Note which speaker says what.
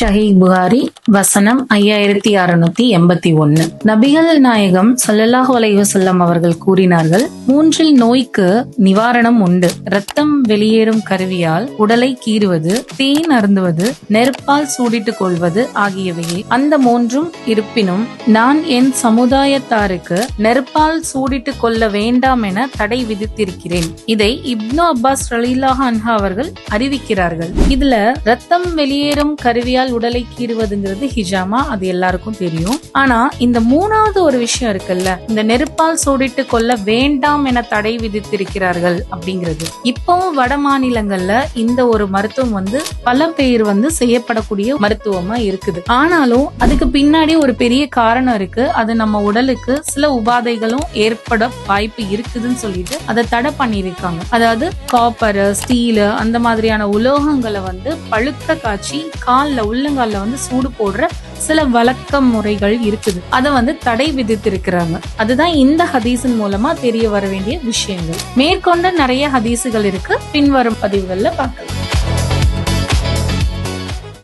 Speaker 1: ஷஹீஹ் புகாரி வசனம் 5681. நபிகள் நாயகம் ஸல்லல்லாஹு அலைஹி வஸல்லம் அவர்கள் கூறினார்கள், 3 நோய்க்கு நிவாரணம் உண்டு. ரத்தம் வெளியேறும் கருவியால் உடலை கீறுவது, தேன் அருந்துவது, நெருப்பால் சூடிட்டுக் கொள்வது ஆகியவையே. அந்த 3 இருப்பினும் நான் என் சமுதாயத்தாருக்கு நெருப்பால் சூடிட்டுக் கொள்ள வேண்டாம் என தடை விதித்திருக்கிறேன். இதை இப்னு அப்பாஸ் ரலியல்லாஹு அன்ஹு அவர்கள் அறிவிக்கிறார்கள். இதுல ரத்தம் வெளியேறும் கருவியால் உடலை கீறுவதுங்கிறது ஹிஜாமா, அது எல்லாருக்கும் தெரியும். ஆனா இந்த 3வது ஒரு விஷயம் இருக்குல்ல, இந்த நெருப்பால் சூடிட்டு கொள்ள வேண்டாம் என தடை விதித்திருக்கிறார்கள் அப்படிங்கிறது. இப்பவும் வட மாநிலங்கள்ல இந்த ஒரு மருத்துவம் பல பேர் செய்யப்படக்கூடிய மருத்துவமா இருக்குது. ஆனாலும் அதுக்கு பின்னாடி ஒரு பெரிய காரணம் இருக்கு. அது நம்ம உடலுக்கு சில உபாதைகளும் ஏற்பட வாய்ப்பு இருக்குதுன்னு சொல்லிட்டு அதை தடை பண்ணிருக்காங்க. அதாவது காப்பர், ஸ்டீல் அந்த மாதிரியான உலோகங்களை பழுக்க காய்ச்சி உள்ளங்கால்ல சூடு போடுற சில வழக்க முறைகள் இருக்குது. அதை தடை விதித்திருக்கிறாங்க. அதுதான் இந்த ஹதீஸின் மூலமா தெரிய வர வேண்டிய விஷயங்கள். மேற்கொண்ட நிறைய ஹதீஸுகள் இருக்கு, பின்வரும் பதிவுகள்ல பார்க்கலாம்.